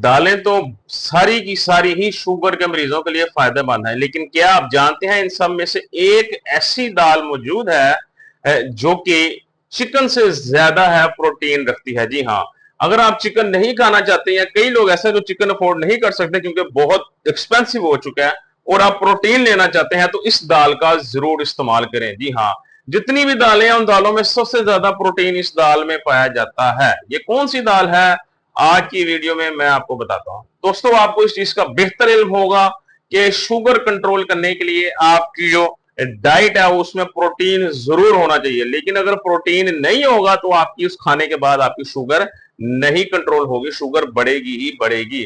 दालें तो सारी की सारी ही शुगर के मरीजों के लिए फायदेमंद है, लेकिन क्या आप जानते हैं इन सब में से एक ऐसी दाल मौजूद है जो कि चिकन से ज्यादा है प्रोटीन रखती है। जी हाँ, अगर आप चिकन नहीं खाना चाहते हैं, कई लोग ऐसे जो चिकन अफोर्ड नहीं कर सकते क्योंकि बहुत एक्सपेंसिव हो चुका है, और आप प्रोटीन लेना चाहते हैं, तो इस दाल का जरूर इस्तेमाल करें। जी हाँ, जितनी भी दालें हैं उन दालों में सबसे ज्यादा प्रोटीन इस दाल में पाया जाता है। ये कौन सी दाल है, आज की वीडियो में मैं आपको बताता हूं। दोस्तों, आपको इस चीज का बेहतर इल्म होगा कि शुगर कंट्रोल करने के लिए आपकी जो डाइट है उसमें प्रोटीन जरूर होना चाहिए, लेकिन अगर प्रोटीन नहीं होगा तो आपकी उस खाने के बाद आपकी शुगर नहीं कंट्रोल होगी, शुगर बढ़ेगी ही बढ़ेगी।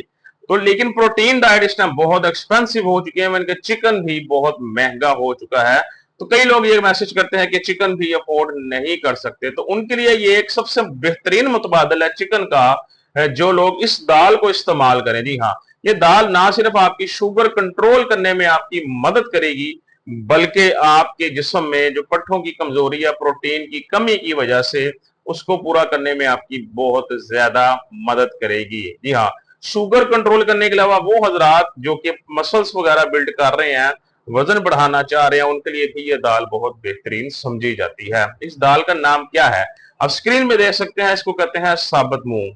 तो लेकिन प्रोटीन डाइट इस टाइम बहुत एक्सपेंसिव हो चुकी है, मैंने कहा चिकन भी बहुत महंगा हो चुका है। तो कई लोग ये मैसेज करते हैं कि चिकन भी अफोर्ड नहीं कर सकते, तो उनके लिए ये एक सबसे बेहतरीन मुतबादल है चिकन का, जो लोग इस दाल को इस्तेमाल करें। जी हाँ, ये दाल ना सिर्फ आपकी शुगर कंट्रोल करने में आपकी मदद करेगी, बल्कि आपके जिस्म में जो पट्ठों की कमजोरी या प्रोटीन की कमी की वजह से उसको पूरा करने में आपकी बहुत ज्यादा मदद करेगी। जी हाँ, शुगर कंट्रोल करने के अलावा वो हजरात जो कि मसल्स वगैरह बिल्ड कर रहे हैं, वजन बढ़ाना चाह रहे हैं, उनके लिए भी ये दाल बहुत बेहतरीन समझी जाती है। इस दाल का नाम क्या है, आप स्क्रीन में देख सकते हैं, इसको कहते हैं साबुत मूंग।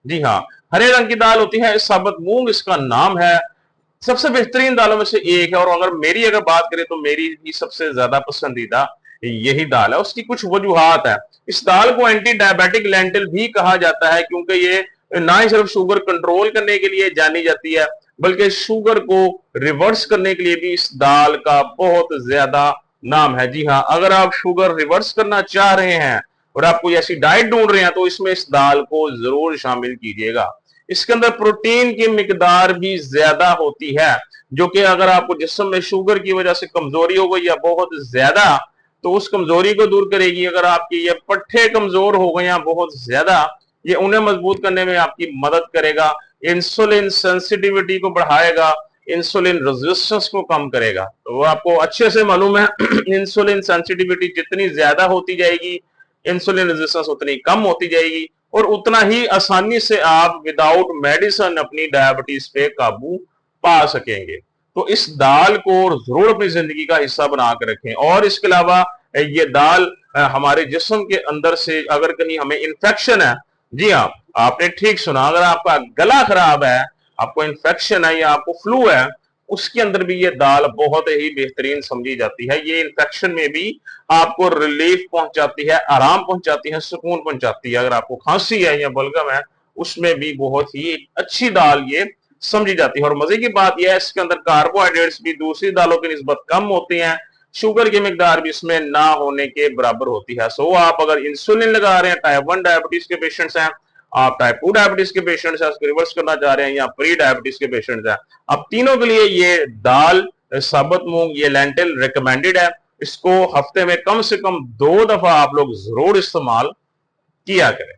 जी हाँ, हरे रंग की दाल होती है साबुत मूंग, इसका नाम है। सबसे बेहतरीन दालों में से एक है, और अगर बात करें तो मेरी भी सबसे ज्यादा पसंदीदा यही दाल है। उसकी कुछ वजूहात है। इस दाल को एंटी डायबिटिक लेंटिल भी कहा जाता है, क्योंकि ये ना ही सिर्फ शुगर कंट्रोल करने के लिए जानी जाती है, बल्कि शुगर को रिवर्स करने के लिए भी इस दाल का बहुत ज्यादा नाम है। जी हाँ, अगर आप शुगर रिवर्स करना चाह रहे हैं और आप कोई ऐसी डाइट ढूंढ रहे हैं, तो इसमें इस दाल को जरूर शामिल कीजिएगा। इसके अंदर प्रोटीन की मिकदार भी ज्यादा होती है, जो कि अगर आपको जिस्म में शुगर की वजह से कमजोरी हो गई या बहुत ज्यादा, तो उस कमजोरी को दूर करेगी। अगर आपकी ये पट्ठे कमजोर हो गए या बहुत ज्यादा, ये उन्हें मजबूत करने में आपकी मदद करेगा। इंसुलिन सेंसिटिविटी को बढ़ाएगा, इंसुलिन रेजिस्टेंस को कम करेगा। तो वो आपको अच्छे से मालूम है इंसुलिन सेंसिटिविटी जितनी ज्यादा होती जाएगी, इंसुलिन रेजिस्टेंस उतनी कम होती जाएगी, और उतना ही आसानी से आप विदाउट मेडिसिन अपनी डायबिटीज पे काबू पा सकेंगे। तो इस दाल को जरूर अपनी जिंदगी का हिस्सा बना कर रखें। और इसके अलावा ये दाल हमारे जिस्म के अंदर से अगर कहीं हमें इन्फेक्शन है, जी हाँ, आपने ठीक सुना, अगर आपका गला खराब है, आपको इन्फेक्शन है या आपको फ्लू है, उसके अंदर भी ये दाल बहुत ही बेहतरीन समझी जाती है। ये इन्फेक्शन में भी आपको रिलीफ पहुंचाती है, आराम पहुंचाती है, सुकून पहुंचाती है। अगर आपको खांसी है या बलगम है, उसमें भी बहुत ही अच्छी दाल ये समझी जाती है। और मजे की बात यह है, इसके अंदर कार्बोहाइड्रेट्स भी दूसरी दालों की निस्बत कम होती हैं, शुगर की मिकदार भी इसमें ना होने के बराबर होती है। सो आप अगर इंसुलिन लगा रहे हैं, टाइप 1 डायबिटीज के पेशेंट्स हैं, आप टाइप 2 डायबिटीज के पेशेंट्स हैं, उसको रिवर्स करना चाह रहे हैं, या प्री डायबिटीज के पेशेंट्स हैं, अब तीनों के लिए ये दाल साबुत मूंग, ये लेंटिल रिकमेंडेड है। इसको हफ्ते में कम से कम 2 दफा आप लोग जरूर इस्तेमाल किया करें।